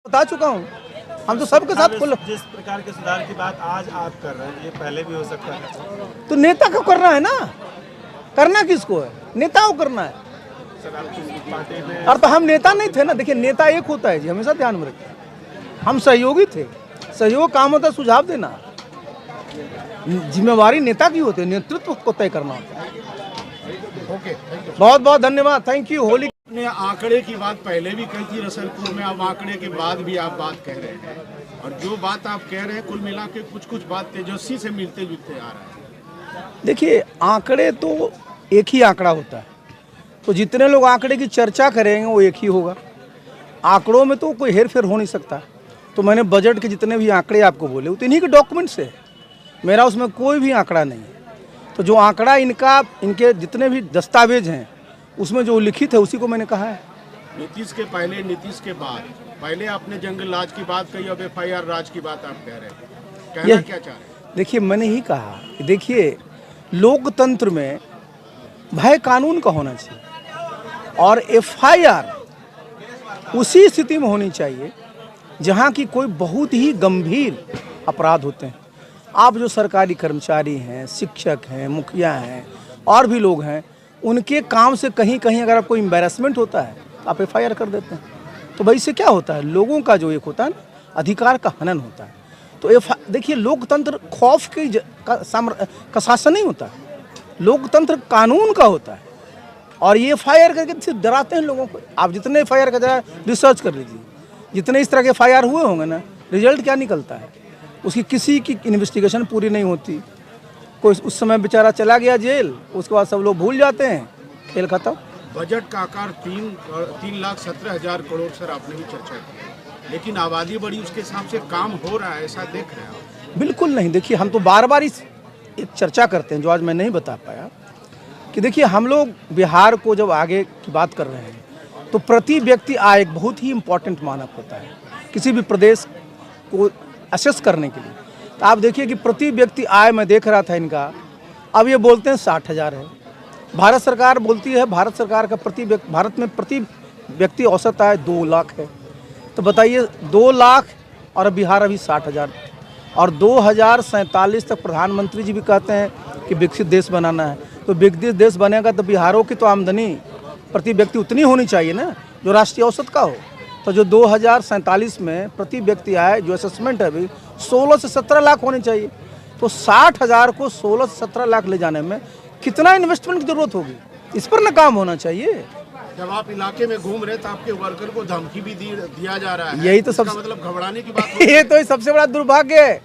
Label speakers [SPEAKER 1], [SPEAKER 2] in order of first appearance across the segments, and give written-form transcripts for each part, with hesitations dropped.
[SPEAKER 1] बता चुका हूँ। हम तो सबके साथ खुल।
[SPEAKER 2] जिस प्रकार के सुधार की बात आज आप कर रहे हैं ये पहले भी हो सकता है।
[SPEAKER 1] तो नेता को करना है ना, करना किसको है? नेता को करना है।
[SPEAKER 2] सर आप किस पार्टी में?
[SPEAKER 1] और तो हम नेता नहीं थे ना। देखिए नेता एक होता है जी, हमेशा ध्यान में रखिए। हम सहयोगी थे। सहयोग काम होता है सुझाव देना। जिम्मेवारी नेता की होती है, नेतृत्व को तय करना होता है।
[SPEAKER 3] ओके,
[SPEAKER 1] बहुत बहुत धन्यवाद, थैंक यू। होली
[SPEAKER 3] आपने आंकड़े की बात पहले भी कही थी रसलपुर में, अब आंकड़े के बाद भी आप बात कह रहे हैं, और जो बात आप कह रहे हैं कुल मिला के कुछ बात तेजस्वी से मिलते जुलते आ रहा है।
[SPEAKER 1] देखिए आंकड़े तो एक ही आंकड़ा होता है, तो जितने लोग आंकड़े की चर्चा करेंगे वो एक ही होगा। आंकड़ों में तो कोई हेर फेर हो नहीं सकता। तो मैंने बजट के जितने भी आंकड़े आपको बोले वो तो इन्हीं के डॉक्यूमेंट्स है, मेरा उसमें कोई भी आंकड़ा नहीं है। तो जो आंकड़ा इनके जितने भी दस्तावेज हैं उसमें जो लिखित है उसी को मैंने कहा है।
[SPEAKER 3] नीतीश के पहले नीतीश के बाद, पहले आपने जंगल राज की बात कही, अब FIR राज की बात आप कह रहे हैं, कहना क्या चाह रहे हैं?
[SPEAKER 1] देखिए मैंने ही कहा कि देखिए लोकतंत्र में भय कानून का होना चाहिए और FIR उसी स्थिति में होनी चाहिए जहाँ की कोई बहुत ही गंभीर अपराध होते हैं। आप जो सरकारी कर्मचारी हैं, शिक्षक हैं, मुखिया हैं और भी लोग हैं, उनके काम से कहीं कहीं अगर आपको एम्बैरेसमेंट होता है तो आप FIR कर देते हैं। तो भाई इससे क्या होता है? लोगों का जो एक होता है ना अधिकार का हनन होता है। तो देखिए लोकतंत्र खौफ का शासन नहीं होता है, लोकतंत्र कानून का होता है। और ये FIR करके सिर्फ डराते हैं लोगों को। आप जितने FIR का जरा रिसर्च कर लीजिए, जितने इस तरह के FIR हुए होंगे ना, रिजल्ट क्या निकलता है? उसकी किसी की इन्वेस्टिगेशन पूरी नहीं होती। कोई उस समय बेचारा चला गया जेल, उसके बाद सब लोग भूल जाते हैं, खेल खत्म।
[SPEAKER 3] बजट का आकार 3,17,000 करोड़ सर आपने भी चर्चा की, लेकिन आबादी बढ़ी उसके हिसाब से काम हो रहा है ऐसा देख रहे हैं आप?
[SPEAKER 1] बिल्कुल नहीं। देखिए हम तो बार बार इस एक चर्चा करते हैं जो आज मैं नहीं बता पाया कि देखिए हम लोग बिहार को जब आगे की बात कर रहे हैं तो प्रति व्यक्ति आय एक बहुत ही इम्पोर्टेंट मानक होता है किसी भी प्रदेश को असेस करने के लिए। तो आप देखिए कि प्रति व्यक्ति आय मैं देख रहा था इनका, अब ये बोलते हैं 60,000 है। भारत सरकार बोलती है, भारत सरकार का भारत में प्रति व्यक्ति औसत आय 2 लाख है। तो बताइए 2 लाख और बिहार अभी 60,000 और 2047 तक प्रधानमंत्री जी भी कहते हैं कि विकसित देश बनाना है। तो विकसित देश बनेगा तो बिहारों की तो आमदनी प्रति व्यक्ति उतनी होनी चाहिए ना जो राष्ट्रीय औसत का हो। तो जो 2047 में प्रति व्यक्ति आय जो असेसमेंट है अभी 16 से 17 लाख होनी चाहिए। तो 60,000 को 16 से 17 लाख ले जाने में कितना इन्वेस्टमेंट की जरूरत होगी? इस पर ना काम होना चाहिए।
[SPEAKER 3] जब आप इलाके में घूम रहे तो आपके वर्कर को धमकी भी दिया जा रहा है,
[SPEAKER 1] यही तो
[SPEAKER 3] इसका मतलब घबराने की बात
[SPEAKER 1] ये तो सबसे बड़ा दुर्भाग्य है।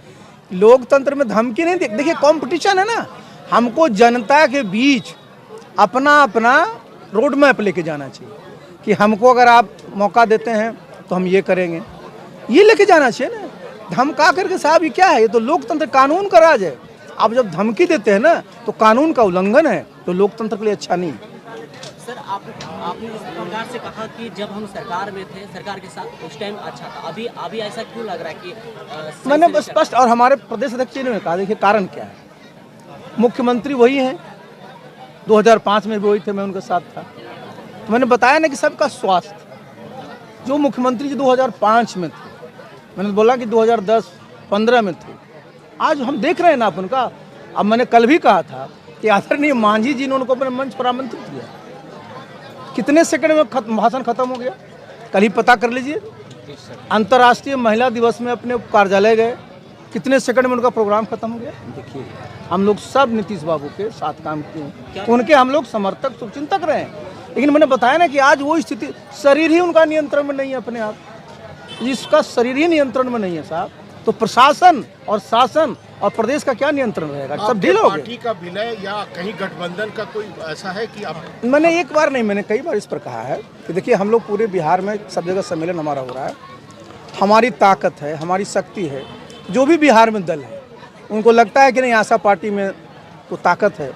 [SPEAKER 1] लोकतंत्र में धमकी नहीं देखिए कंपटीशन है ना, हमको जनता के बीच अपना अपना रोड मैप लेके जाना चाहिए कि हमको अगर आप मौका देते हैं तो हम ये करेंगे, ये लेके जाना चाहिए ना। धमका करके साहब ये क्या है? ये तो लोकतंत्र कानून का राज है। आप जब धमकी देते हैं ना तो कानून का उल्लंघन है, तो लोकतंत्र के लिए अच्छा नहीं है।
[SPEAKER 4] सर आपने इस प्रकार से कहा कि जब हम सरकार में थे, सरकार के साथ उस टाइम अच्छा था, अभी ऐसा क्यों लग रहा है कि
[SPEAKER 1] मैंने स्पष्ट और हमारे प्रदेश अध्यक्ष जी ने कहा देखिए कारण क्या है। मुख्यमंत्री वही हैं, 2005 में भी वही थे, मैं उनके साथ था। तो मैंने बताया ना कि सबका स्वास्थ्य, जो मुख्यमंत्री जी 2005 में थे, मैंने बोला कि 2010-15 में थे, आज हम देख रहे हैं ना आप उनका। अब मैंने कल भी कहा था कि आदरणीय मांझी जी ने उनको अपने मंच पर आमंत्रित किया। कितने सेकंड में भाषण खत्म हो गया, कल ही पता कर लीजिए। अंतर्राष्ट्रीय महिला दिवस में अपने कार्यालय गए, कितने सेकंड में उनका प्रोग्राम खत्म हो गया। देखिए हम लोग सब नीतीश बाबू के साथ काम किए, उनके हम लोग समर्थक शुभचिंतक रहे हैं। लेकिन मैंने बताया ना कि आज वो स्थिति, शरीर ही उनका नियंत्रण में नहीं है अपने आप, जिसका शरीर ही नियंत्रण में नहीं है साहब, तो प्रशासन और शासन और प्रदेश का क्या नियंत्रण रहेगा? सब ढील हो गए।
[SPEAKER 3] पार्टी का विलय या कहीं गठबंधन का कोई ऐसा है कि आप?
[SPEAKER 1] मैंने एक बार नहीं, मैंने कई बार इस पर कहा है कि देखिए हम लोग पूरे बिहार में सब जगह सम्मेलन हमारा हो रहा है, हमारी ताकत है, हमारी शक्ति है। जो भी बिहार में दल है उनको लगता है कि नहीं आशा पार्टी में तो ताकत है,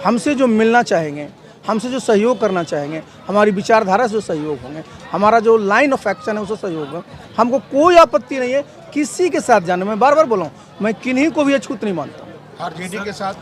[SPEAKER 1] हमसे जो मिलना चाहेंगे, हमसे जो सहयोग करना चाहेंगे, हमारी विचारधारा से जो सहयोग होंगे, हमारा जो लाइन ऑफ एक्शन है उससे सहयोग होगा, हमको कोई आपत्ति नहीं है किसी के साथ जाने में। बार बार बोला हूँ, मैं किन्हीं को भी अछूत नहीं मानता हूँ।
[SPEAKER 3] आरजेडी के साथ